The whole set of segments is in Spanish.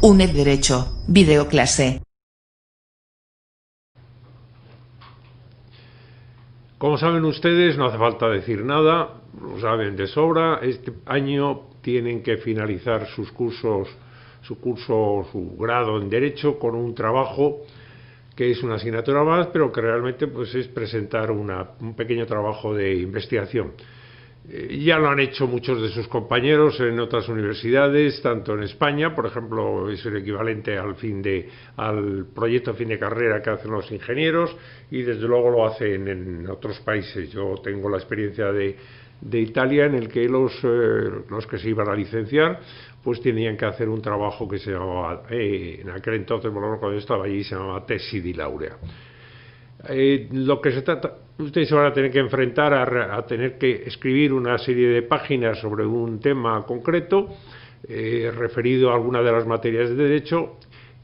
UNED Derecho, videoclase. Como saben ustedes, no hace falta decir nada, lo saben de sobra. Este año tienen que finalizar sus cursos, su grado en Derecho con un trabajo que es una asignatura más, pero que realmente pues es presentar un pequeño trabajo de investigación. Ya lo han hecho muchos de sus compañeros en otras universidades, tanto en España, por ejemplo, es el equivalente al proyecto fin de carrera que hacen los ingenieros, y desde luego lo hacen en otros países. Yo tengo la experiencia de Italia, en el que los que se iban a licenciar pues tenían que hacer un trabajo que se llamaba, en aquel entonces, por lo menos cuando yo estaba allí, se llamaba tesis di laurea. Lo que se trata, ustedes se van a tener que enfrentar a tener que escribir una serie de páginas sobre un tema concreto, referido a alguna de las materias de derecho,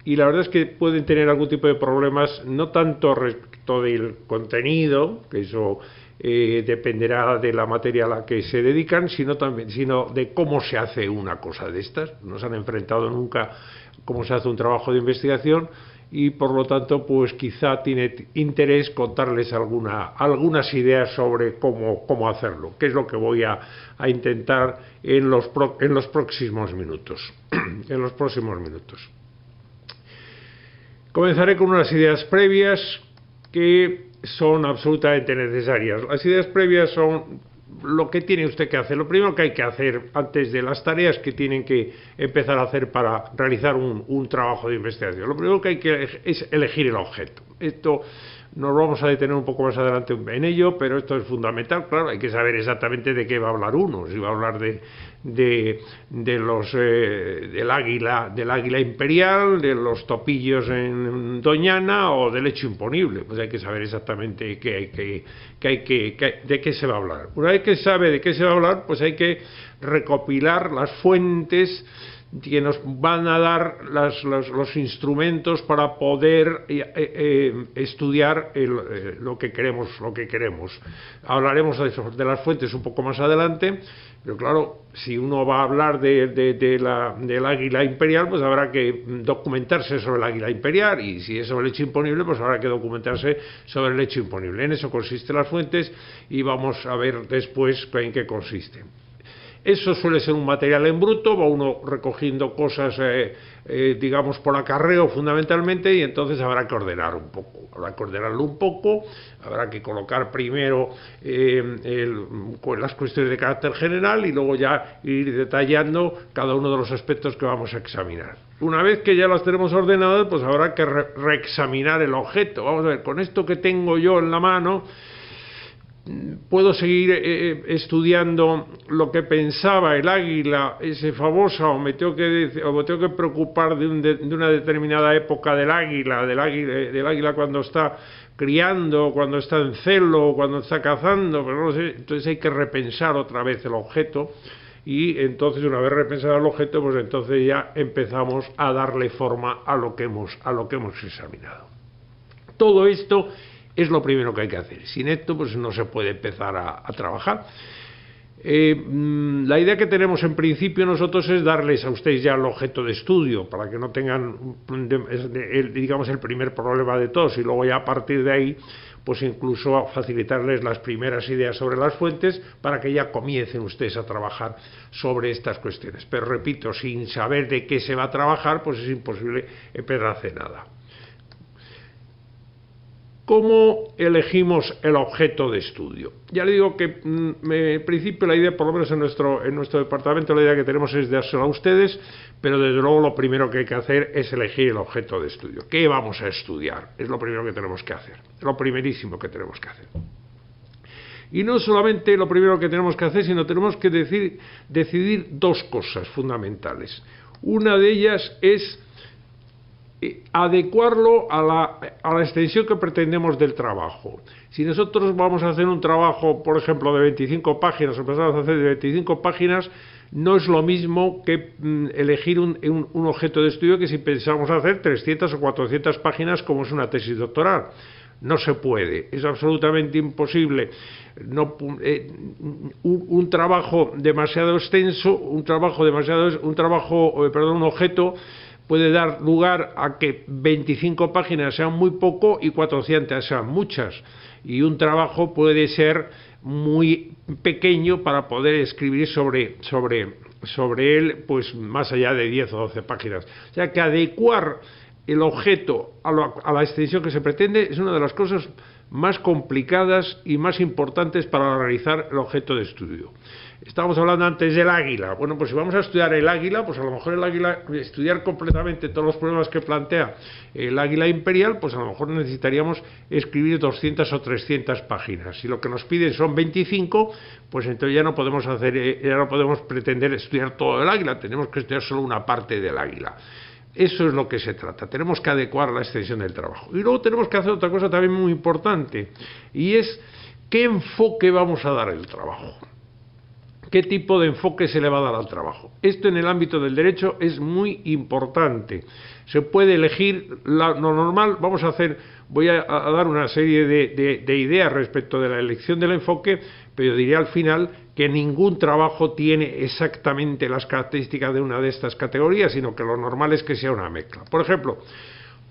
y la verdad es que pueden tener algún tipo de problemas, no tanto respecto del contenido, que eso dependerá de la materia a la que se dedican, sino de cómo se hace una cosa de estas. No se han enfrentado nunca cómo se hace un trabajo de investigación, y por lo tanto pues quizá tiene interés contarles algunas ideas sobre cómo hacerlo, que es lo que voy a intentar en los próximos minutos. En los próximos minutos comenzaré con unas ideas previas que son absolutamente necesarias. Las ideas previas son lo que tiene usted que hacer. Lo primero que hay que hacer antes de las tareas que tienen que empezar a hacer para realizar un trabajo de investigación, lo primero que hay que es elegir el objeto. Esto nos vamos a detener un poco más adelante en ello, pero esto es fundamental. Claro, hay que saber exactamente de qué va a hablar uno. Si va a hablar del águila imperial, de los topillos en Doñana o del hecho imponible, pues hay que saber exactamente de qué se va a hablar. Una vez que sabe de qué se va a hablar, pues hay que recopilar las fuentes que nos van a dar los instrumentos para poder estudiar lo que queremos. Hablaremos de las fuentes un poco más adelante, pero claro, si uno va a hablar del águila imperial, pues habrá que documentarse sobre el águila imperial, y si es sobre el hecho imponible, pues habrá que documentarse sobre el hecho imponible. En eso consisten las fuentes, y vamos a ver después en qué consisten. Eso suele ser un material en bruto, va uno recogiendo cosas, digamos, por acarreo fundamentalmente, y entonces habrá que ordenarlo un poco, habrá que colocar primero las cuestiones de carácter general, y luego ya ir detallando cada uno de los aspectos que vamos a examinar. Una vez que ya las tenemos ordenadas, pues habrá que reexaminar el objeto. Vamos a ver, con esto que tengo yo en la mano, puedo seguir estudiando lo que pensaba el águila, ese famosa, o me tengo que preocupar de una determinada época del águila cuando está criando, cuando está en celo, cuando está cazando, pero no sé. Entonces hay que repensar otra vez el objeto, y entonces, una vez repensado el objeto, pues entonces ya empezamos a darle forma a lo que hemos examinado. Todo esto es lo primero que hay que hacer. Sin esto, pues no se puede empezar a trabajar. La idea que tenemos en principio nosotros es darles a ustedes ya el objeto de estudio, para que no tengan, digamos, el primer problema de todos, y luego ya a partir de ahí, pues incluso facilitarles las primeras ideas sobre las fuentes, para que ya comiencen ustedes a trabajar sobre estas cuestiones. Pero repito, sin saber de qué se va a trabajar, pues es imposible empezar a hacer nada. ¿Cómo elegimos el objeto de estudio? Ya le digo que en principio la idea, por lo menos en nuestro departamento, la idea que tenemos es dárselo a ustedes, pero desde luego lo primero que hay que hacer es elegir el objeto de estudio. ¿Qué vamos a estudiar? Es lo primero que tenemos que hacer, lo primerísimo que tenemos que hacer. Y no solamente lo primero que tenemos que hacer, sino tenemos que decidir dos cosas fundamentales. Una de ellas es adecuarlo a la extensión que pretendemos del trabajo. Si nosotros vamos a hacer un trabajo, por ejemplo, de 25 páginas, empezamos a hacer de 25 páginas, no es lo mismo que elegir un objeto de estudio que si pensamos hacer 300 o 400 páginas, como es una tesis doctoral. No se puede, es absolutamente imposible. Un trabajo demasiado extenso, un objeto puede dar lugar a que 25 páginas sean muy poco y 400 sean muchas. Y un trabajo puede ser muy pequeño para poder escribir sobre él, pues más allá de 10 o 12 páginas. O sea que adecuar el objeto a la extensión que se pretende es una de las cosas más complicadas y más importantes para realizar el objeto de estudio. Estábamos hablando antes del águila. Bueno, pues si vamos a estudiar el águila, pues a lo mejor el águila, estudiar completamente todos los problemas que plantea el águila imperial, pues a lo mejor necesitaríamos escribir 200 o 300 páginas. Si lo que nos piden son 25, pues entonces ya no podemos pretender estudiar todo el águila, tenemos que estudiar solo una parte del águila. Eso es lo que se trata, tenemos que adecuar la extensión del trabajo. Y luego tenemos que hacer otra cosa también muy importante, y es qué enfoque vamos a dar al trabajo. ¿Qué tipo de enfoque se le va a dar al trabajo? Esto en el ámbito del derecho es muy importante. Se puede elegir lo normal. Voy a dar una serie de ideas respecto de la elección del enfoque, pero diré al final que ningún trabajo tiene exactamente las características de una de estas categorías, sino que lo normal es que sea una mezcla. Por ejemplo,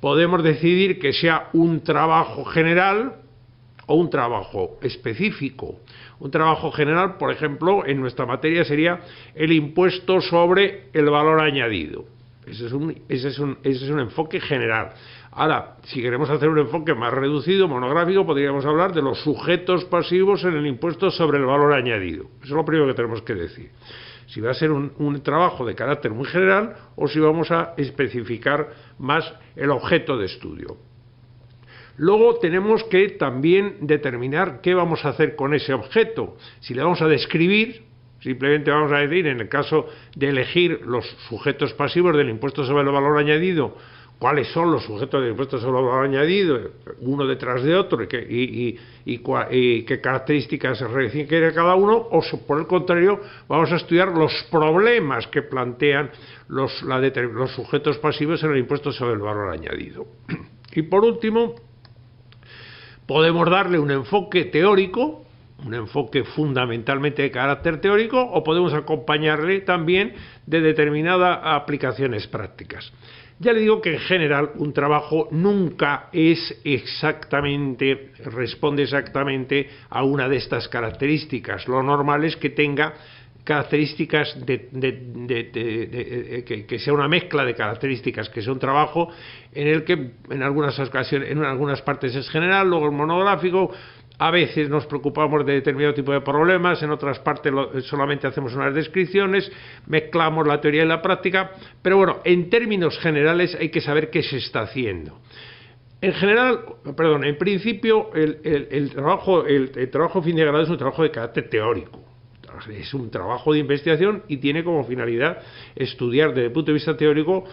podemos decidir que sea un trabajo general o un trabajo específico. Un trabajo general, por ejemplo, en nuestra materia sería el impuesto sobre el valor añadido. Ese es un enfoque general. Ahora, si queremos hacer un enfoque más reducido, monográfico, podríamos hablar de los sujetos pasivos en el impuesto sobre el valor añadido. Eso es lo primero que tenemos que decir. Si va a ser un trabajo de carácter muy general o si vamos a especificar más el objeto de estudio. Luego tenemos que también determinar qué vamos a hacer con ese objeto. Si le vamos a describir, simplemente vamos a decir, en el caso de elegir los sujetos pasivos del impuesto sobre el valor añadido, cuáles son los sujetos del impuesto sobre el valor añadido, uno detrás de otro, y qué características se requiere cada uno, o por el contrario, vamos a estudiar los problemas que plantean los sujetos pasivos en el impuesto sobre el valor añadido. Y por último, podemos darle un enfoque teórico, un enfoque fundamentalmente de carácter teórico, o podemos acompañarle también de determinadas aplicaciones prácticas. Ya le digo que en general un trabajo nunca responde exactamente a una de estas características. Lo normal es que tenga características que sea una mezcla de características, que sea un trabajo en el que en algunas ocasiones, en algunas partes es general, luego es monográfico. A veces nos preocupamos de determinado tipo de problemas, en otras partes solamente hacemos unas descripciones, mezclamos la teoría y la práctica, pero bueno, en términos generales hay que saber qué se está haciendo. En principio, el trabajo fin de grado es un trabajo de carácter teórico. Es un trabajo de investigación y tiene como finalidad estudiar desde el punto de vista teórico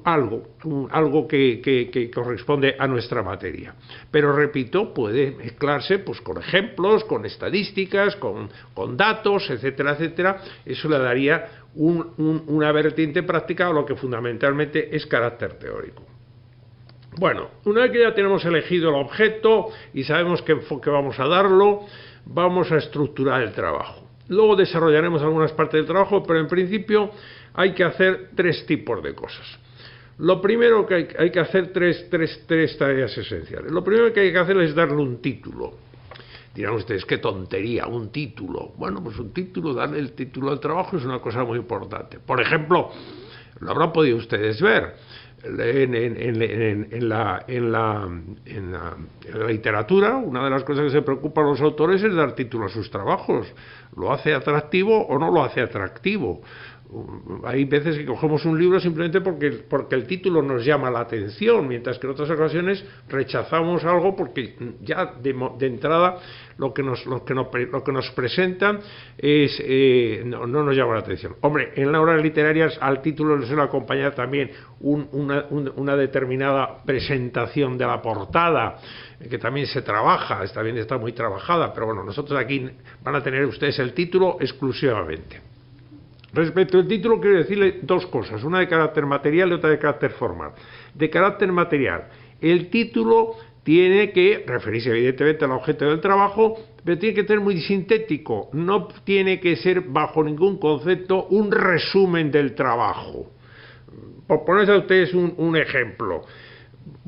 algo que corresponde a nuestra materia. Pero repito, puede mezclarse pues con ejemplos, con estadísticas, con datos, etcétera, etcétera. Eso le daría una vertiente práctica a lo que fundamentalmente es carácter teórico. Bueno, una vez que ya tenemos elegido el objeto y sabemos qué enfoque vamos a darlo, vamos a estructurar el trabajo. Luego desarrollaremos algunas partes del trabajo, pero en principio hay que hacer tres tipos de cosas. Lo primero que hay que hacer tres tareas esenciales. Lo primero que hay que hacer es darle un título. Dirán ustedes, qué tontería, un título. Bueno, pues un título, darle el título al trabajo es una cosa muy importante. Por ejemplo, lo habrán podido ustedes ver. En la literatura, una de las cosas que se preocupan los autores es dar título a sus trabajos. ¿Lo hace atractivo o no lo hace atractivo? Hay veces que cogemos un libro simplemente porque el título nos llama la atención, mientras que en otras ocasiones rechazamos algo porque ya de entrada lo que nos presentan no nos llama la atención. Hombre, en las obras literarias al título le suele acompañar también una determinada presentación de la portada, que también se trabaja, está muy trabajada, pero bueno, nosotros aquí van a tener ustedes el título exclusivamente. Respecto al título quiero decirle dos cosas, una de carácter material y otra de carácter formal. De carácter material, el título tiene que referirse evidentemente al objeto del trabajo, pero tiene que ser muy sintético, no tiene que ser bajo ningún concepto un resumen del trabajo. por ponerse a ustedes un ejemplo,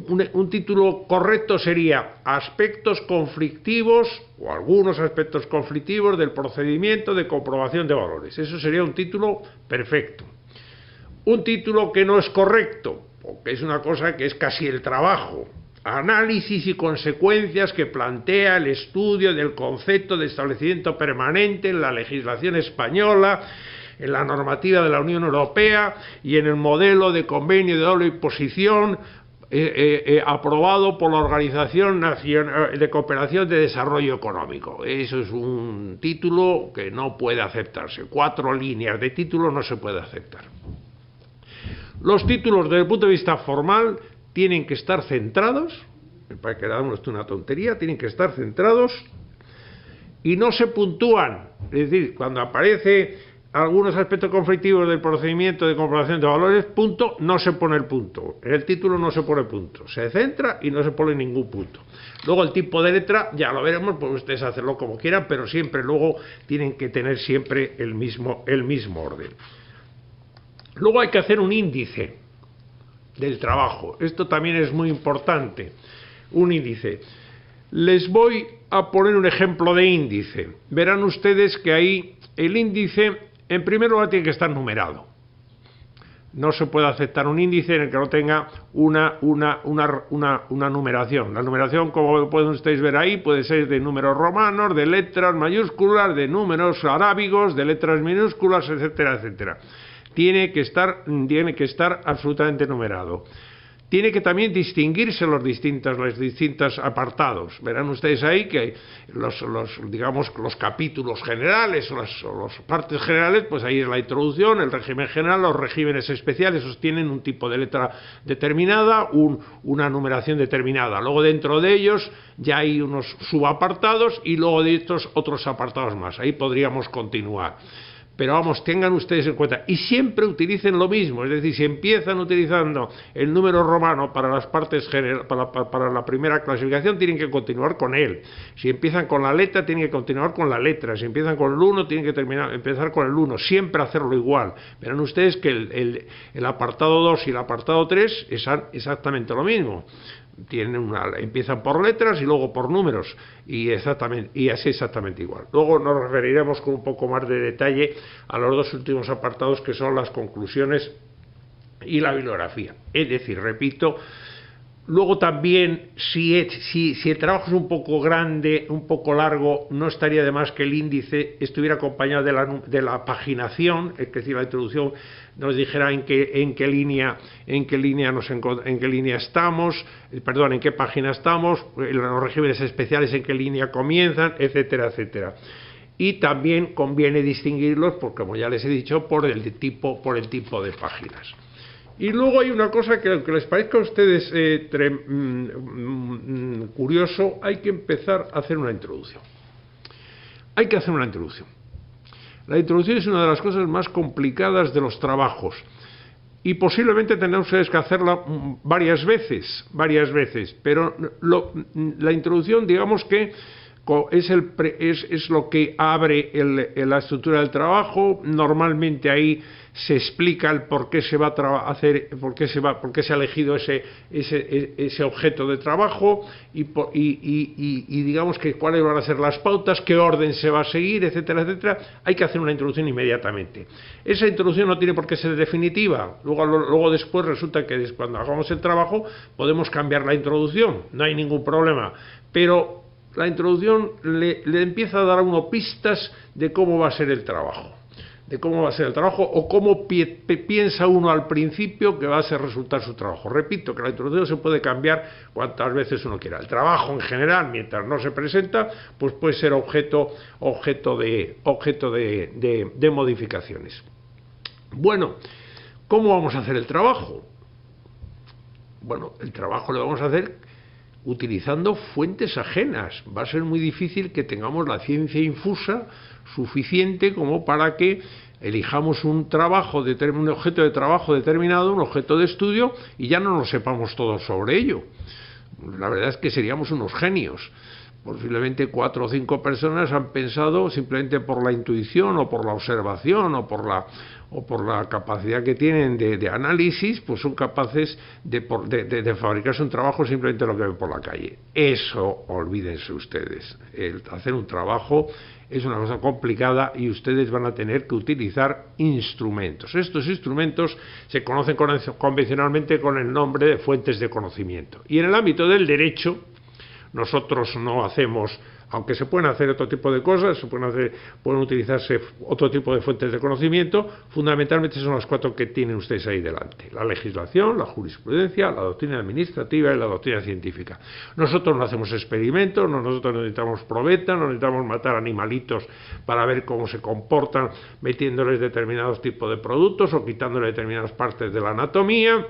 un título correcto sería aspectos conflictivos o algunos aspectos conflictivos del procedimiento de comprobación de valores. Eso sería un título perfecto. Un título que no es correcto, porque es una cosa que es casi el trabajo. Análisis y consecuencias que plantea el estudio del concepto de establecimiento permanente en la legislación española, en la normativa de la Unión Europea y en el modelo de convenio de doble imposición aprobado por la Organización de Cooperación de Desarrollo Económico. Eso es un título que no puede aceptarse. 4 líneas de título no se puede aceptar. Los títulos, desde el punto de vista formal, tienen que estar centrados, para que damos esto una tontería, tienen que estar centrados y no se puntúan. Es decir, cuando aparece algunos aspectos conflictivos del procedimiento de comprobación de valores, punto, no se pone el punto. En el título no se pone punto. Se centra y no se pone ningún punto. Luego el tipo de letra, ya lo veremos, pues ustedes hacerlo como quieran, pero siempre luego tienen que tener siempre el mismo orden. Luego hay que hacer un índice del trabajo. Esto también es muy importante. Un índice. Les voy a poner un ejemplo de índice. Verán ustedes que ahí el índice, en primer lugar, tiene que estar numerado. No se puede aceptar un índice en el que no tenga una numeración. La numeración, como pueden ustedes ver ahí, puede ser de números romanos, de letras mayúsculas, de números arábigos, de letras minúsculas, etcétera, etcétera. Tiene que estar absolutamente numerado. Tiene que también distinguirse los distintos apartados. Verán ustedes ahí que los capítulos generales o las partes generales, pues ahí es la introducción, el régimen general, los regímenes especiales, esos tienen un tipo de letra determinada, una numeración determinada. Luego dentro de ellos ya hay unos subapartados y luego de estos otros apartados más. Ahí podríamos continuar. Pero vamos, tengan ustedes en cuenta, y siempre utilicen lo mismo, es decir, si empiezan utilizando el número romano para las partes para la primera clasificación, tienen que continuar con él. Si empiezan con la letra, tienen que continuar con la letra. Si empiezan con el 1, tienen que empezar con el 1. Siempre hacerlo igual. Verán ustedes que el apartado 2 y el apartado 3 es exactamente lo mismo. Empiezan por letras y luego por números y así exactamente igual. Luego nos referiremos con un poco más de detalle a los 2 últimos apartados, que son las conclusiones y la bibliografía. Es decir, repito, luego también si el trabajo es un poco grande, un poco largo, no estaría de más que el índice estuviera acompañado de la paginación, es decir, la introducción nos dijera en qué página estamos, los regímenes especiales en qué línea comienzan, etcétera, etcétera. Y también conviene distinguirlos, porque como ya les he dicho, por el tipo de páginas. Y luego hay una cosa que, aunque les parezca a ustedes curioso, hay que empezar a hacer una introducción. Hay que hacer una introducción. La introducción es una de las cosas más complicadas de los trabajos y posiblemente tendrán ustedes que hacerla varias veces, pero la introducción, digamos que es lo que abre la estructura del trabajo. Normalmente ahí se explica el por qué se va a hacer, por qué se ha elegido ese objeto de trabajo y digamos que cuáles van a ser las pautas, qué orden se va a seguir, etcétera, etcétera. Hay que hacer una introducción inmediatamente. Esa introducción no tiene por qué ser definitiva. Luego después resulta que cuando hagamos el trabajo podemos cambiar la introducción, no hay ningún problema, pero la introducción le empieza a dar a uno pistas de cómo va a ser el trabajo. O cómo piensa uno al principio que va a resultar su trabajo. Repito que la introducción se puede cambiar cuantas veces uno quiera. El trabajo en general, mientras no se presenta, pues puede ser objeto de modificaciones. Bueno, ¿cómo vamos a hacer el trabajo? Bueno, el trabajo lo vamos a hacer utilizando fuentes ajenas. Va a ser muy difícil que tengamos la ciencia infusa suficiente como para que elijamos un objeto de trabajo determinado, un objeto de estudio, y ya no nos sepamos todo sobre ello. La verdad es que seríamos unos genios, posiblemente 4 o 5 personas han pensado simplemente por la intuición o por la observación o por la capacidad que tienen de análisis, pues son capaces de fabricarse un trabajo simplemente lo que ven por la calle. Eso, olvídense ustedes. El hacer un trabajo es una cosa complicada y ustedes van a tener que utilizar instrumentos. Estos instrumentos se conocen convencionalmente con el nombre de fuentes de conocimiento. Y en el ámbito del derecho, nosotros no hacemos, aunque se pueden hacer otro tipo de cosas, pueden utilizarse otro tipo de fuentes de conocimiento, fundamentalmente son las 4 que tienen ustedes ahí delante: la legislación, la jurisprudencia, la doctrina administrativa y la doctrina científica. Nosotros no hacemos experimentos, nosotros no necesitamos probetas, no necesitamos matar animalitos para ver cómo se comportan metiéndoles determinados tipos de productos o quitándoles determinadas partes de la anatomía.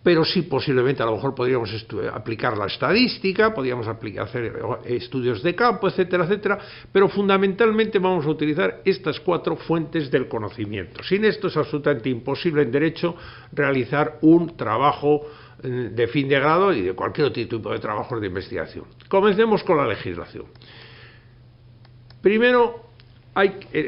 Pero sí, posiblemente a lo mejor podríamos aplicar la estadística, podríamos hacer estudios de campo, etcétera, etcétera, pero fundamentalmente vamos a utilizar estas 4 fuentes del conocimiento. Sin esto es absolutamente imposible en derecho realizar un trabajo de fin de grado y de cualquier otro tipo de trabajos de investigación. Comencemos con la legislación. Primero,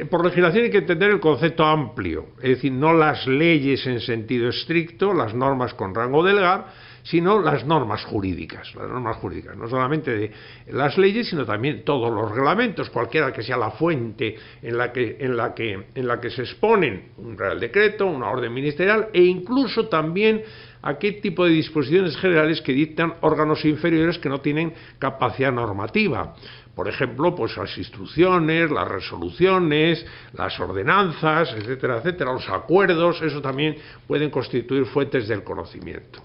por legislación hay que entender el concepto amplio, es decir, no las leyes en sentido estricto, las normas con rango de legal, sino las normas jurídicas, no solamente de las leyes, sino también todos los reglamentos, cualquiera que sea la fuente en la que se exponen un real decreto, una orden ministerial, e incluso también a qué tipo de disposiciones generales que dictan órganos inferiores que no tienen capacidad normativa. Por ejemplo, pues las instrucciones, las resoluciones, las ordenanzas, etcétera, etcétera, los acuerdos, eso también pueden constituir fuentes del conocimiento.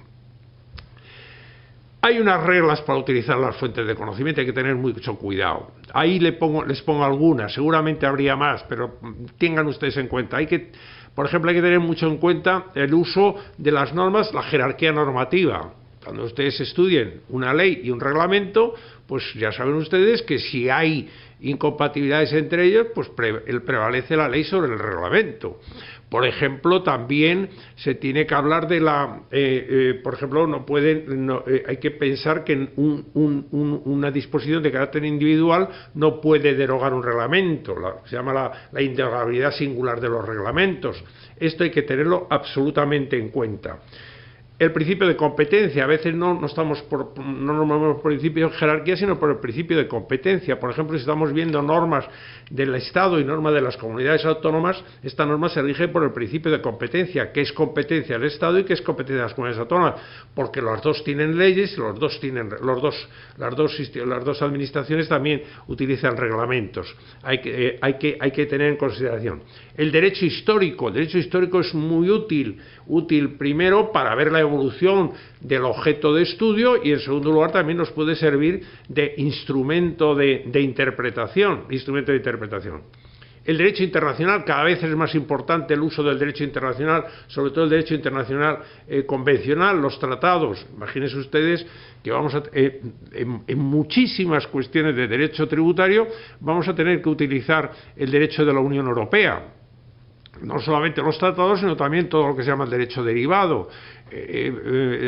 Hay unas reglas para utilizar las fuentes de conocimiento, hay que tener mucho cuidado. Ahí les pongo algunas, seguramente habría más, pero tengan ustedes en cuenta. Por ejemplo, hay que tener mucho en cuenta el uso de las normas, la jerarquía normativa. Cuando ustedes estudien una ley y un reglamento, pues ya saben ustedes que si hay incompatibilidades entre ellos, pues prevalece la ley sobre el reglamento. Por ejemplo, también se tiene que hablar de por ejemplo, hay que pensar que una disposición de carácter individual no puede derogar un reglamento, se llama la inderogabilidad singular de los reglamentos. Esto hay que tenerlo absolutamente en cuenta. El principio de competencia, a veces no nos movemos por el principio de jerarquía, sino por el principio de competencia. Por ejemplo, si estamos viendo normas del Estado y normas de las comunidades autónomas, esta norma se rige por el principio de competencia, que es competencia del Estado y que es competencia de las comunidades autónomas, porque las dos tienen leyes, las dos administraciones también utilizan reglamentos. Hay que tener en consideración. El derecho histórico es muy útil primero para ver la evolución del objeto de estudio y en segundo lugar también nos puede servir de instrumento de interpretación. El derecho internacional, cada vez es más importante el uso del derecho internacional, sobre todo el derecho internacional convencional, los tratados. Imagínense ustedes que en muchísimas cuestiones de derecho tributario vamos a tener que utilizar el derecho de la Unión Europea. No solamente los tratados, sino también todo lo que se llama el derecho derivado.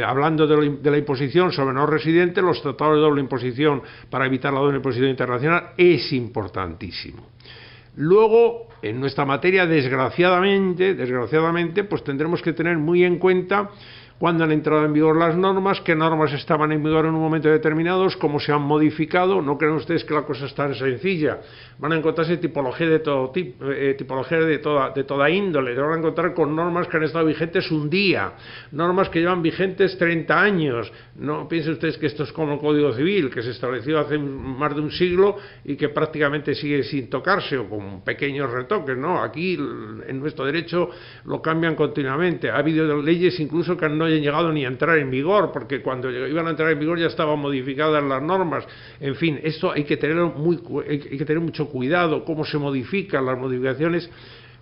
Hablando de la imposición sobre no residentes, los tratados de doble imposición para evitar la doble imposición internacional es importantísimo. Luego, en nuestra materia, desgraciadamente, pues tendremos que tener muy en cuenta cuándo han entrado en vigor las normas, qué normas estaban en vigor en un momento determinado, cómo se han modificado. No crean ustedes que la cosa es tan sencilla. Van a encontrarse tipologías de todo tipo, tipologías de toda índole. Van a encontrar con normas que han estado vigentes un día, normas que llevan vigentes 30 años. No piensen ustedes que esto es como el Código Civil, que se estableció hace más de un siglo y que prácticamente sigue sin tocarse o con pequeños retoques, ¿no? Aquí, en nuestro derecho, lo cambian continuamente. Ha habido leyes incluso que no hayan llegado ni a entrar en vigor, porque cuando iban a entrar en vigor ya estaban modificadas las normas. En fin, esto hay que tener mucho cuidado, cómo se modifican las modificaciones.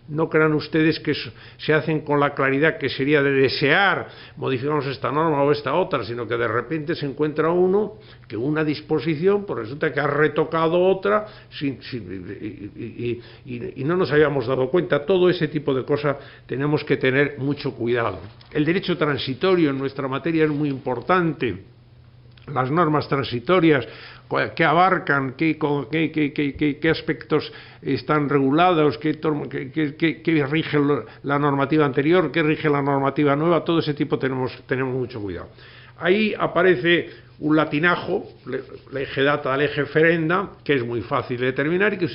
No crean ustedes que se hacen con la claridad que sería de desear modificamos esta norma o esta otra, sino que de repente se encuentra uno que una disposición pues resulta que ha retocado otra y no nos habíamos dado cuenta. Todo ese tipo de cosas tenemos que tener mucho cuidado. El derecho transitorio en nuestra materia es muy importante. Las normas transitorias, qué abarcan, qué aspectos están regulados, qué rige la normativa anterior, qué rige la normativa nueva, todo ese tipo tenemos mucho cuidado. Ahí aparece un latinajo, lege data, lege ferenda, que es muy fácil de determinar y que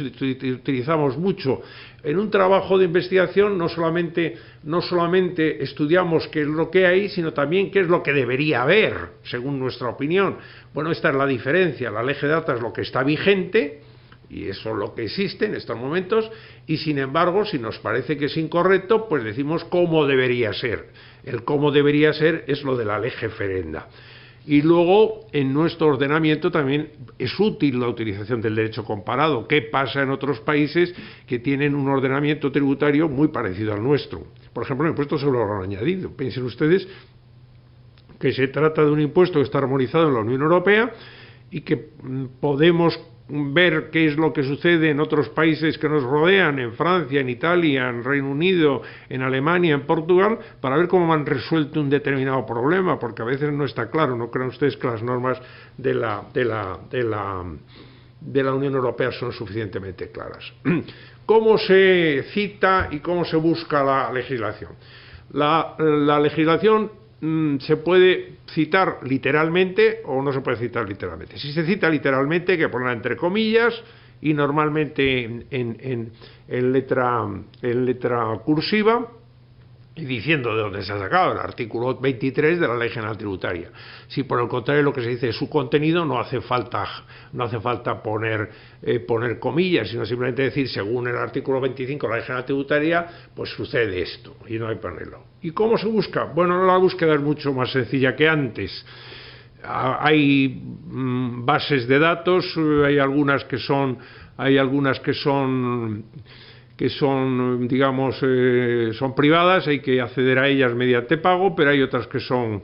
utilizamos mucho en un trabajo de investigación. No solamente estudiamos qué es lo que hay, sino también qué es lo que debería haber, según nuestra opinión. Bueno, esta es la diferencia. La lege data es lo que está vigente, y eso es lo que existe en estos momentos, y sin embargo, si nos parece que es incorrecto, pues decimos cómo debería ser. El cómo debería ser es lo de la lege ferenda. Y luego, en nuestro ordenamiento también es útil la utilización del derecho comparado. ¿Qué pasa en otros países que tienen un ordenamiento tributario muy parecido al nuestro? Por ejemplo, el impuesto sobre el valor añadido. Piensen ustedes que se trata de un impuesto que está armonizado en la Unión Europea y que podemos ver qué es lo que sucede en otros países que nos rodean, en Francia, en Italia, en Reino Unido, en Alemania, en Portugal, para ver cómo han resuelto un determinado problema, porque a veces no está claro. No crean ustedes que las normas de la Unión Europea son suficientemente claras. ¿Cómo se cita y cómo se busca la legislación? La legislación se puede citar literalmente o no se puede citar literalmente. Si se cita literalmente, hay que ponerla entre comillas y normalmente en letra cursiva, y diciendo de dónde se ha sacado el artículo 23 de la Ley General Tributaria. Si por el contrario lo que se dice es su contenido, no hace falta poner comillas, sino simplemente decir, según el artículo 25 de la Ley General Tributaria, pues sucede esto, y no hay que ponerlo. ¿Y cómo se busca? Bueno, la búsqueda es mucho más sencilla que antes. Hay bases de datos, hay algunas que son digamos, son privadas, hay que acceder a ellas mediante pago, pero hay otras que son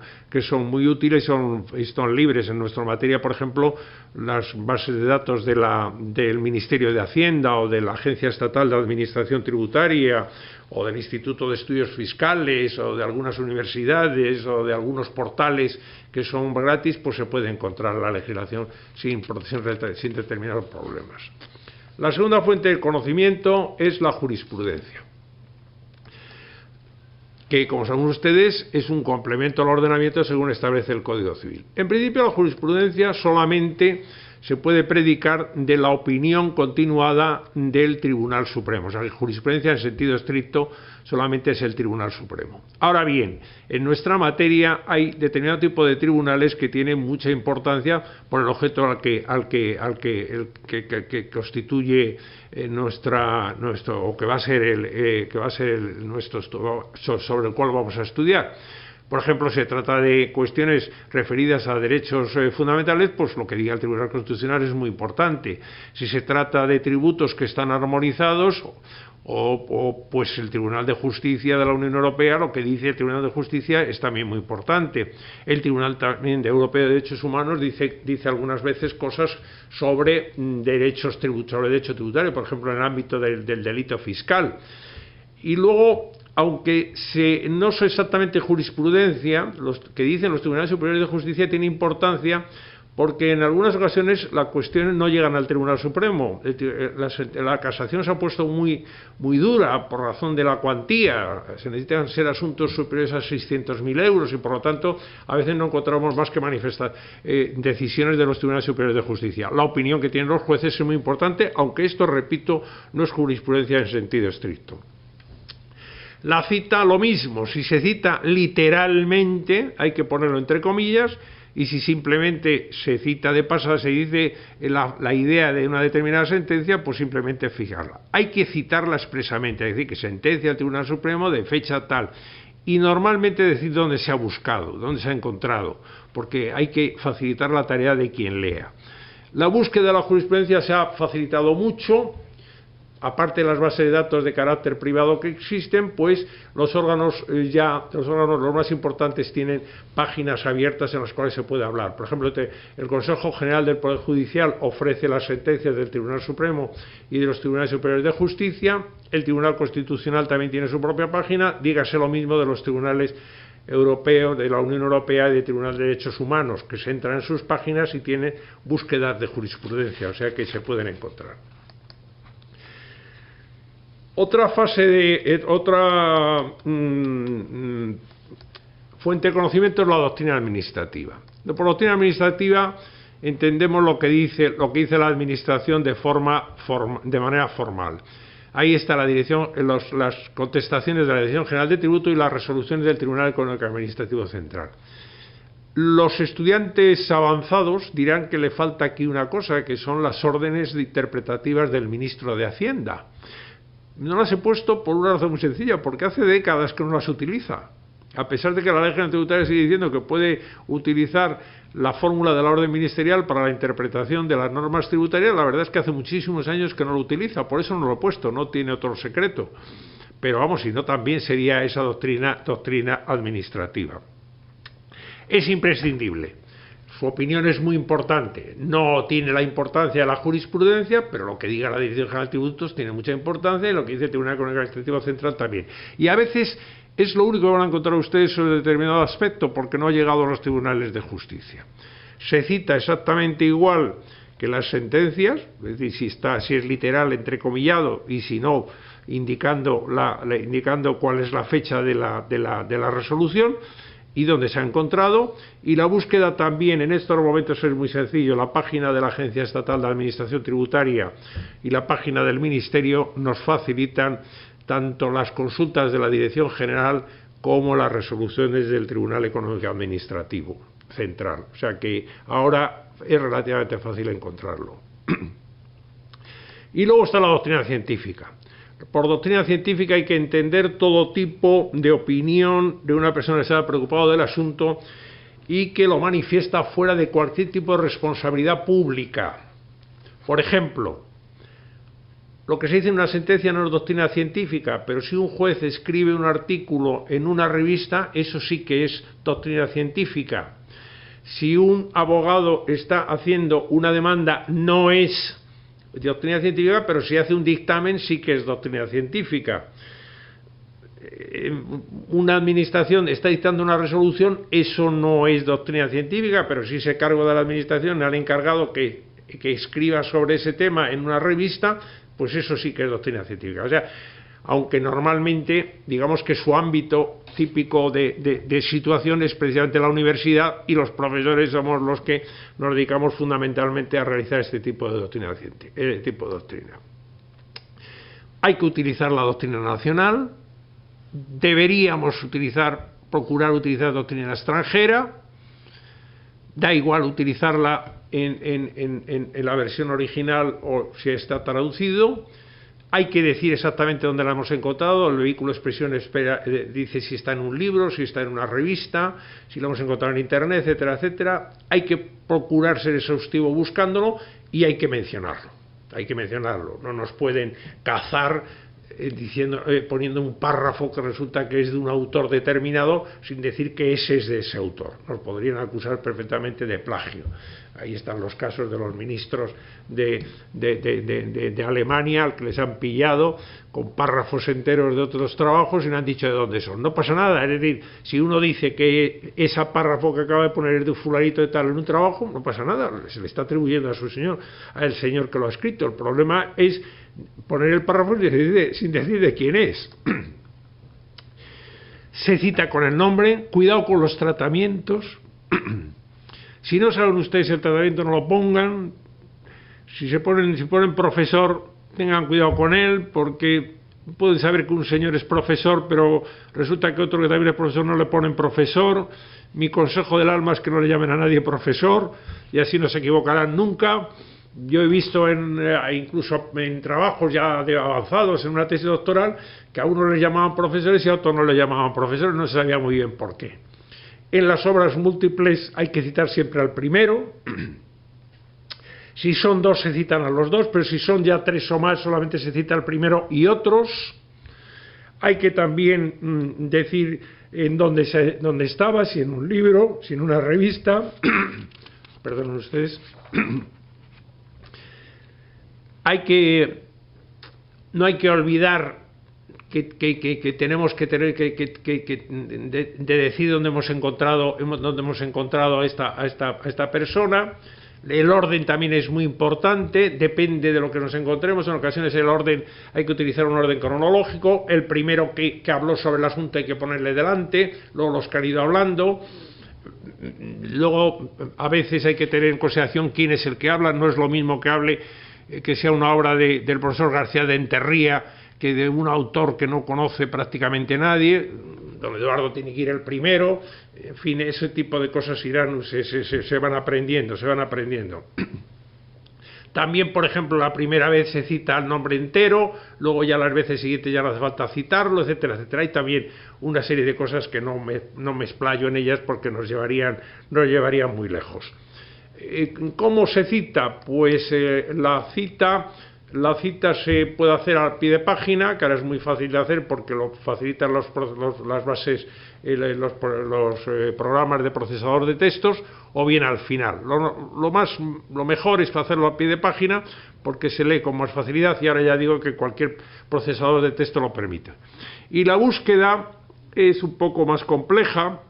muy útiles y son libres. En nuestra materia, por ejemplo, las bases de datos del Ministerio de Hacienda o de la Agencia Estatal de Administración Tributaria o del Instituto de Estudios Fiscales o de algunas universidades o de algunos portales que son gratis, pues se puede encontrar la legislación sin determinados problemas. La segunda fuente de conocimiento es la jurisprudencia, que, como saben ustedes, es un complemento al ordenamiento según establece el Código Civil. En principio, la jurisprudencia solamente se puede predicar de la opinión continuada del Tribunal Supremo. O sea, la jurisprudencia en sentido estricto solamente es el Tribunal Supremo. Ahora bien, en nuestra materia hay determinado tipo de tribunales que tienen mucha importancia por el objeto al que constituye sobre el cual vamos a estudiar. Por ejemplo, se trata de cuestiones referidas a derechos fundamentales, pues lo que diga el Tribunal Constitucional es muy importante. Si se trata de tributos que están armonizados, pues el Tribunal de Justicia de la Unión Europea, lo que dice el Tribunal de Justicia es también muy importante. El Tribunal también Europeo de Derechos Humanos dice algunas veces cosas sobre derecho tributario, por ejemplo, en el ámbito del delito fiscal. Y luego, aunque no es exactamente jurisprudencia, los que dicen los tribunales superiores de justicia tiene importancia porque en algunas ocasiones las cuestiones no llegan al Tribunal Supremo. La casación se ha puesto muy dura por razón de la cuantía. Se necesitan ser asuntos superiores a 600.000 euros y por lo tanto a veces no encontramos más que manifestar decisiones de los tribunales superiores de justicia. La opinión que tienen los jueces es muy importante, aunque esto, repito, no es jurisprudencia en sentido estricto. La cita, lo mismo. Si se cita literalmente, hay que ponerlo entre comillas, y si simplemente se cita de pasada, se dice la idea de una determinada sentencia, pues simplemente fijarla. Hay que citarla expresamente, es decir, que sentencia del Tribunal Supremo de fecha tal, y normalmente decir dónde se ha buscado, dónde se ha encontrado, porque hay que facilitar la tarea de quien lea. La búsqueda de la jurisprudencia se ha facilitado mucho. Aparte de las bases de datos de carácter privado que existen, pues los órganos los más importantes tienen páginas abiertas en las cuales se puede hablar. Por ejemplo, el Consejo General del Poder Judicial ofrece las sentencias del Tribunal Supremo y de los Tribunales Superiores de Justicia. El Tribunal Constitucional también tiene su propia página. Dígase lo mismo de los tribunales Europeo, de la Unión Europea y del Tribunal de Derechos Humanos, que se entra en sus páginas y tiene búsquedas de jurisprudencia, o sea que se pueden encontrar. Otra fuente de conocimiento es la doctrina administrativa. Por doctrina administrativa entendemos lo que dice la Administración de manera formal. Ahí está la dirección, las contestaciones de la Dirección General de Tributo y las resoluciones del Tribunal Económico Administrativo Central. Los estudiantes avanzados dirán que le falta aquí una cosa, que son las órdenes interpretativas del ministro de Hacienda. No las he puesto por una razón muy sencilla, porque hace décadas que no las utiliza. A pesar de que la Ley General Tributaria sigue diciendo que puede utilizar la fórmula de la orden ministerial para la interpretación de las normas tributarias, la verdad es que hace muchísimos años que no lo utiliza, por eso no lo he puesto, no tiene otro secreto. Pero vamos, si no también sería esa doctrina administrativa. Es imprescindible. Su opinión es muy importante. No tiene la importancia de la jurisprudencia, pero lo que diga la Dirección General de Tributos tiene mucha importancia y lo que dice el Tribunal Económico Administrativo Central también. Y a veces es lo único que van a encontrar ustedes sobre determinado aspecto porque no ha llegado a los tribunales de justicia. Se cita exactamente igual que las sentencias, es decir, si es literal, entrecomillado, y si no, indicando cuál es la fecha de la resolución y dónde se ha encontrado, y la búsqueda también en estos momentos es muy sencillo. La página de la Agencia Estatal de Administración Tributaria y la página del Ministerio nos facilitan tanto las consultas de la Dirección General como las resoluciones del Tribunal Económico Administrativo Central. O sea que ahora es relativamente fácil encontrarlo. Y luego está la doctrina científica. Por doctrina científica hay que entender todo tipo de opinión de una persona que se ha preocupado del asunto y que lo manifiesta fuera de cualquier tipo de responsabilidad pública. Por ejemplo, lo que se dice en una sentencia no es doctrina científica, pero si un juez escribe un artículo en una revista, eso sí que es doctrina científica. Si un abogado está haciendo una demanda, no es doctrina científica, pero si hace un dictamen sí que es doctrina científica. Una administración está dictando una resolución, eso no es doctrina científica, pero si se cargo de la administración al encargado que escriba sobre ese tema en una revista, pues eso sí que es doctrina científica. O sea, aunque normalmente, digamos que su ámbito típico de situación es precisamente la universidad y los profesores somos los que nos dedicamos fundamentalmente a realizar este tipo de doctrina Hay que utilizar la doctrina nacional, deberíamos procurar utilizar doctrina extranjera, da igual utilizarla en la versión original o si está traducido. Hay que decir exactamente dónde la hemos encontrado. El vehículo de expresión dice si está en un libro, si está en una revista, si lo hemos encontrado en internet, etcétera, etcétera. Hay que procurar ser exhaustivo buscándolo y hay que mencionarlo. No nos pueden cazar poniendo un párrafo que resulta que es de un autor determinado sin decir que ese es de ese autor. Nos podrían acusar perfectamente de plagio. Ahí están los casos de los ministros de Alemania, al que les han pillado con párrafos enteros de otros trabajos y no han dicho de dónde son. No pasa nada, es decir, si uno dice que ese párrafo que acaba de poner es de un fulanito de tal en un trabajo, no pasa nada, se le está atribuyendo al señor que lo ha escrito. El problema es poner el párrafo sin decir de quién es. Se cita con el nombre, cuidado con los tratamientos. Si no saben ustedes el tratamiento, no lo pongan. Si ponen profesor, tengan cuidado con él, porque pueden saber que un señor es profesor, pero resulta que otro que también es profesor no le ponen profesor. Mi consejo del alma es que no le llamen a nadie profesor, y así no se equivocarán nunca. Yo he visto incluso en trabajos ya avanzados, en una tesis doctoral, que a unos les llamaban profesores y a otros no les llamaban profesores, no se sabía muy bien por qué. En las obras múltiples hay que citar siempre al primero. Si son dos, se citan a los dos, pero si son ya tres o más, solamente se cita al primero y otros. Hay que también decir en dónde estaba, si en un libro, si en una revista. Perdonen ustedes. No hay que olvidar que tenemos que tener de decir dónde hemos encontrado a esta persona. El orden también es muy importante, depende de lo que nos encontremos. En ocasiones el orden, hay que utilizar un orden cronológico. El primero que habló sobre el asunto hay que ponerle delante, luego los que han ido hablando. Luego, a veces hay que tener en consideración quién es el que habla. No es lo mismo que hable, que sea una obra del profesor García de Enterría, que de un autor que no conoce prácticamente nadie. Don Eduardo tiene que ir el primero. En fin, ese tipo de cosas se van aprendiendo, También, por ejemplo, la primera vez se cita el nombre entero, luego ya las veces siguientes ya no hace falta citarlo, etcétera, etcétera. Hay también una serie de cosas que no me explayo en ellas porque nos llevarían muy lejos. ¿Cómo se cita? Pues la cita se puede hacer al pie de página, que ahora es muy fácil de hacer porque lo facilitan las bases, los programas de procesador de textos, o bien al final. Lo mejor es hacerlo al pie de página porque se lee con más facilidad, y ahora ya digo que cualquier procesador de texto lo permite. Y la búsqueda es un poco más compleja.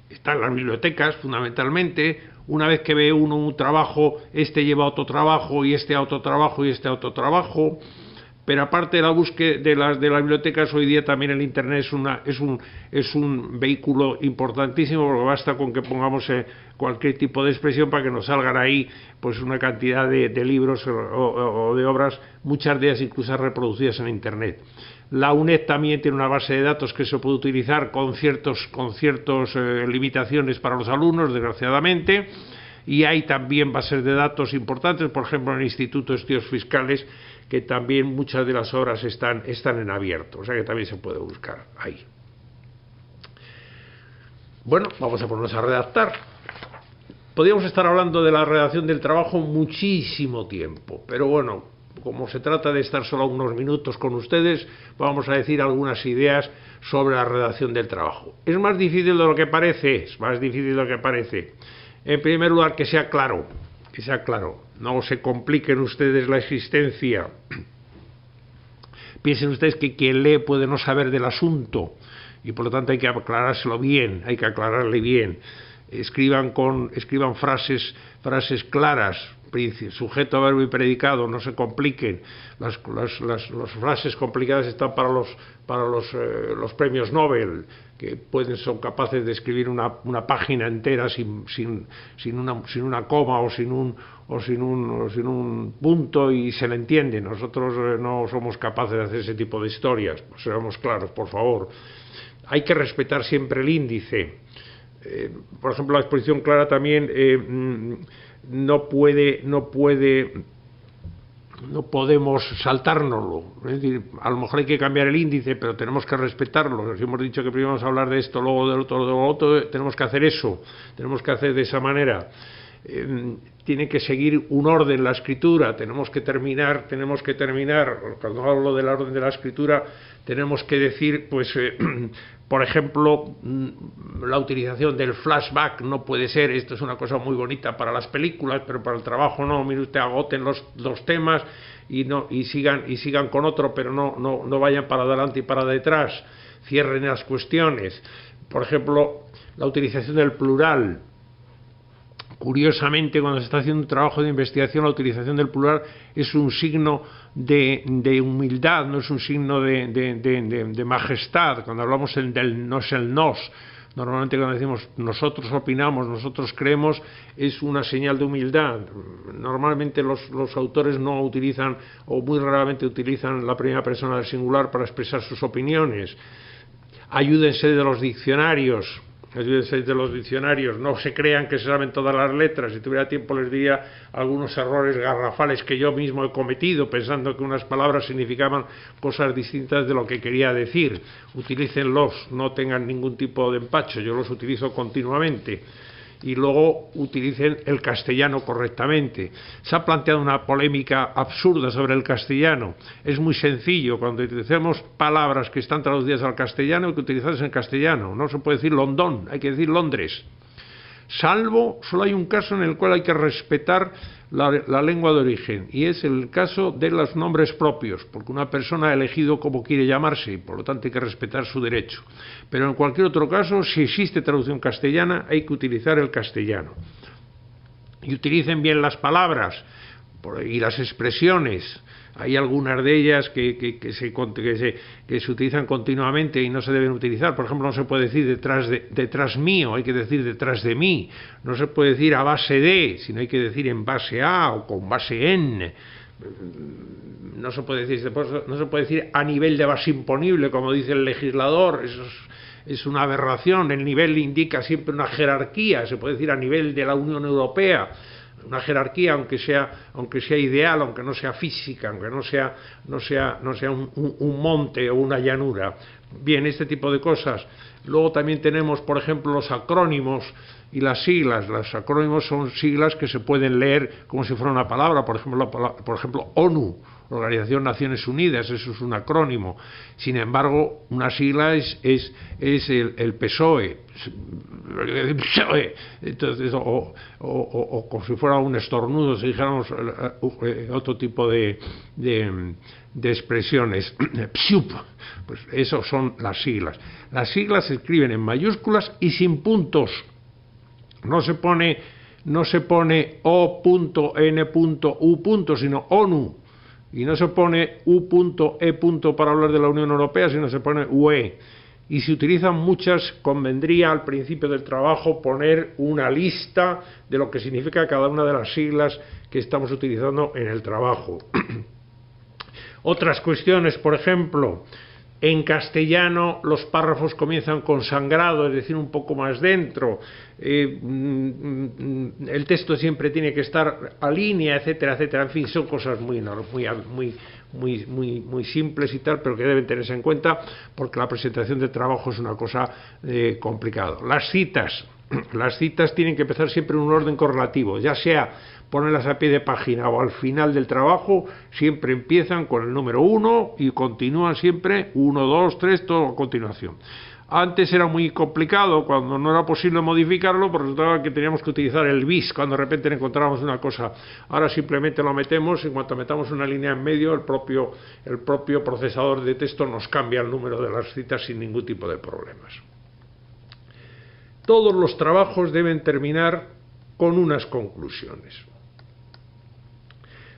Está en las bibliotecas, fundamentalmente. Una vez que ve uno un trabajo, este lleva a otro trabajo, y este a otro trabajo, y este a otro trabajo. Pero aparte de la búsqueda de las bibliotecas, hoy día también el Internet es un vehículo importantísimo, porque basta con que pongamos cualquier tipo de expresión para que nos salgan ahí pues una cantidad de libros o de obras, muchas de ellas incluso reproducidas en Internet. La UNED también tiene una base de datos que se puede utilizar con ciertas limitaciones para los alumnos, desgraciadamente, y hay también bases de datos importantes, por ejemplo, en el Instituto de Estudios Fiscales, que también muchas de las obras están en abierto, o sea que también se puede buscar ahí. Bueno, vamos a ponernos a redactar. Podríamos estar hablando de la redacción del trabajo muchísimo tiempo, pero bueno, como se trata de estar solo unos minutos con ustedes, vamos a decir algunas ideas sobre la redacción del trabajo. Es más difícil de lo que parece, En primer lugar, que sea claro, no se compliquen ustedes la existencia. Piensen ustedes que quien lee puede no saber del asunto, y por lo tanto hay que aclarárselo bien, hay que aclararle bien. Escriban frases claras, sujeto, verbo y predicado, no se compliquen. Las frases complicadas están para los premios Nobel, que son capaces de escribir una página entera sin una coma o sin un punto, y se le entiende. Nosotros no somos capaces de hacer ese tipo de historias, pues seamos claros, por favor. Hay que respetar siempre el índice. Por ejemplo, la exposición clara también no podemos saltárnoslo. Es decir, a lo mejor hay que cambiar el índice, pero tenemos que respetarlo. Si hemos dicho que primero vamos a hablar de esto, luego del otro, tenemos que hacer eso, tenemos que hacer de esa manera. Tiene que seguir un orden la escritura, tenemos que terminar, cuando hablo del orden de la escritura, tenemos que decir, pues, por ejemplo, la utilización del flashback no puede ser. Esto es una cosa muy bonita para las películas, pero para el trabajo no. Mire usted, agoten los temas y sigan con otro, pero no vayan para adelante y para detrás, cierren las cuestiones. Por ejemplo, la utilización del plural. Curiosamente, cuando se está haciendo un trabajo de investigación, la utilización del plural es un signo de humildad, no es un signo de majestad. Cuando hablamos del no es el nos. Normalmente cuando decimos nosotros opinamos, nosotros creemos, es una señal de humildad. Normalmente los autores no utilizan, o muy raramente utilizan, la primera persona del singular para expresar sus opiniones. Ayúdense de los diccionarios. No se crean que se saben todas las letras. Si tuviera tiempo les diría algunos errores garrafales que yo mismo he cometido, pensando que unas palabras significaban cosas distintas de lo que quería decir. Utilícenlos, no tengan ningún tipo de empacho, yo los utilizo continuamente. Y luego utilicen el castellano correctamente. Se ha planteado una polémica absurda sobre el castellano. Es muy sencillo. Cuando utilicemos palabras que están traducidas al castellano, hay que utilizarlas en castellano. No se puede decir Londón, hay que decir Londres. salvo, solo hay un caso en el cual hay que respetar la lengua de origen, y es el caso de los nombres propios, porque una persona ha elegido cómo quiere llamarse y por lo tanto hay que respetar su derecho. Pero en cualquier otro caso, si existe traducción castellana, hay que utilizar el castellano. Y utilicen bien las palabras y las expresiones. Hay algunas de ellas que se utilizan continuamente y no se deben utilizar. Por ejemplo, no se puede decir detrás mío, hay que decir detrás de mí. No se puede decir a base de, sino hay que decir en base a o con base en. No se puede decir a nivel de base imponible, como dice el legislador. Eso es una aberración. El nivel indica siempre una jerarquía. Se puede decir a nivel de la Unión Europea. Una jerarquía, aunque sea ideal, aunque no sea física, aunque no sea un monte o una llanura. Bien, este tipo de cosas. Luego también tenemos, por ejemplo, los acrónimos y las siglas. Los acrónimos son siglas que se pueden leer como si fuera una palabra. Por ejemplo, ONU, Organización de Naciones Unidas, eso es un acrónimo. Sin embargo, una sigla es el PSOE. Entonces, o como si fuera un estornudo, si dijéramos otro tipo de expresiones. PSUP, pues eso son las siglas. Las siglas se escriben en mayúsculas y sin puntos. No se pone O.N.U. sino ONU. Y no se pone U.E. para hablar de la Unión Europea, sino se pone UE. Y si utilizan muchas, convendría al principio del trabajo poner una lista de lo que significa cada una de las siglas que estamos utilizando en el trabajo. Otras cuestiones, por ejemplo, en castellano los párrafos comienzan con sangrado, es decir, un poco más dentro. El texto siempre tiene que estar a línea, etcétera, etcétera. En fin, son cosas muy simples y tal, pero que deben tenerse en cuenta porque la presentación de trabajo es una cosa complicada. Las citas tienen que empezar siempre en un orden correlativo, ya sea ponerlas a pie de página o al final del trabajo, siempre empiezan con el número 1 y continúan siempre 1, 2, 3, todo a continuación. Antes era muy complicado, cuando no era posible modificarlo, porque resultaba que teníamos que utilizar el bis cuando de repente encontrábamos una cosa. Ahora simplemente lo metemos, en cuanto metamos una línea en medio, el propio procesador de texto nos cambia el número de las citas sin ningún tipo de problemas. Todos los trabajos deben terminar con unas conclusiones.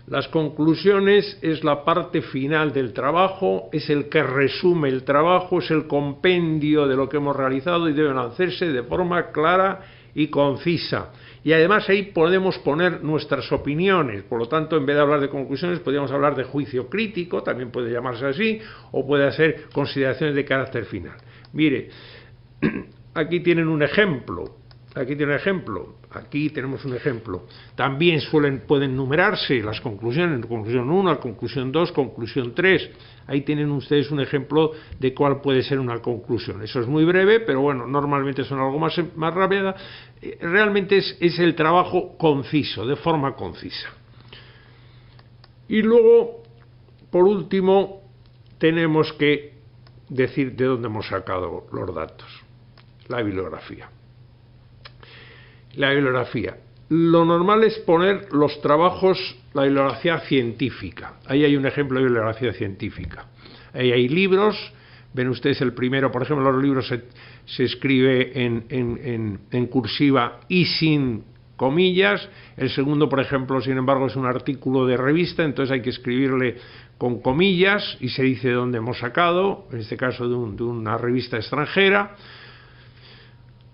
Las conclusiones es la parte final del trabajo, es el que resume el trabajo, es el compendio de lo que hemos realizado y deben hacerse de forma clara y concisa. Y además ahí podemos poner nuestras opiniones, por lo tanto, en vez de hablar de conclusiones, podríamos hablar de juicio crítico, también puede llamarse así, o puede ser consideraciones de carácter final. Mire, aquí tienen un ejemplo. Aquí tenemos un ejemplo. También pueden numerarse las conclusiones, conclusión 1, conclusión 2, conclusión 3. Ahí tienen ustedes un ejemplo de cuál puede ser una conclusión. Eso es muy breve, pero bueno, normalmente son algo más rápida. Realmente es el trabajo conciso, de forma concisa. Y luego, por último, tenemos que decir de dónde hemos sacado los datos. La bibliografía. La bibliografía. Lo normal es poner los trabajos, la bibliografía científica. Ahí hay un ejemplo de bibliografía científica. Ahí hay libros. Ven ustedes el primero, por ejemplo, los libros se escribe en cursiva y sin comillas. El segundo, por ejemplo, sin embargo, es un artículo de revista, entonces hay que escribirle con comillas y se dice de dónde hemos sacado, en este caso de una revista extranjera.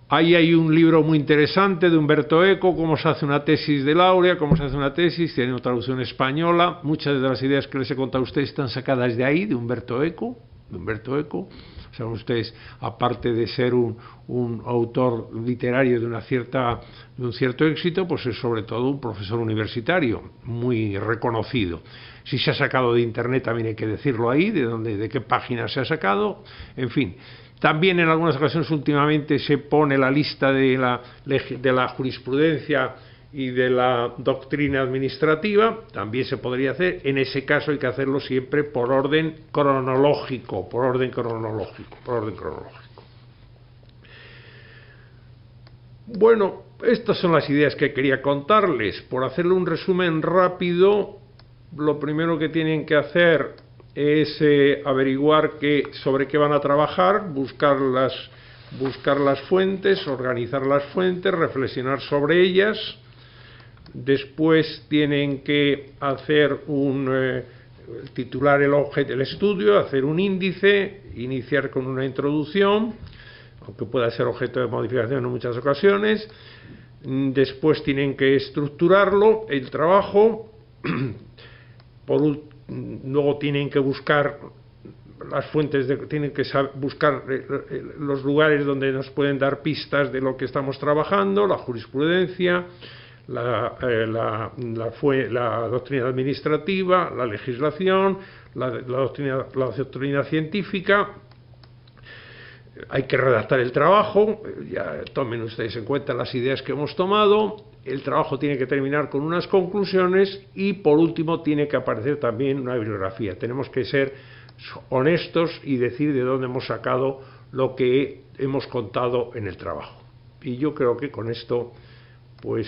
Ahí hay un libro muy interesante de Umberto Eco, cómo se hace una tesis de laurea, cómo se hace una tesis, tiene una traducción española. Muchas de las ideas que les he contado a ustedes están sacadas de ahí, de Umberto Eco. Saben ustedes, aparte de ser un autor literario de un cierto éxito, pues es sobre todo un profesor universitario muy reconocido. Si se ha sacado de internet también hay que decirlo ahí, de qué página se ha sacado, en fin. También en algunas ocasiones últimamente se pone la lista de la jurisprudencia y de la doctrina administrativa, también se podría hacer. En ese caso hay que hacerlo siempre por orden cronológico, por orden cronológico. Bueno, estas son las ideas que quería contarles. Por hacerle un resumen rápido, lo primero que tienen que hacer es averiguar sobre qué van a trabajar, buscar las fuentes, organizar las fuentes, reflexionar sobre ellas. Después tienen que hacer titular el estudio, hacer un índice, iniciar con una introducción, aunque pueda ser objeto de modificación en muchas ocasiones. Después tienen que estructurarlo, el trabajo. Luego tienen que buscar las fuentes, tienen que buscar los lugares donde nos pueden dar pistas de lo que estamos trabajando, la jurisprudencia, la doctrina administrativa, la legislación, la doctrina científica. Hay que redactar el trabajo, ya tomen ustedes en cuenta las ideas que hemos tomado. El trabajo tiene que terminar con unas conclusiones y, por último, tiene que aparecer también una bibliografía. Tenemos que ser honestos y decir de dónde hemos sacado lo que hemos contado en el trabajo. Y yo creo que con esto pues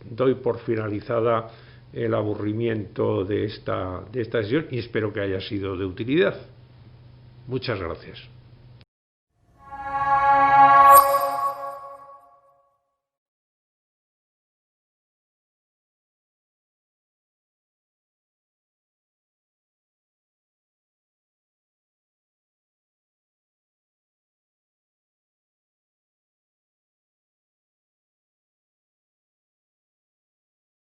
doy por finalizada el aburrimiento de esta sesión y espero que haya sido de utilidad. Muchas gracias.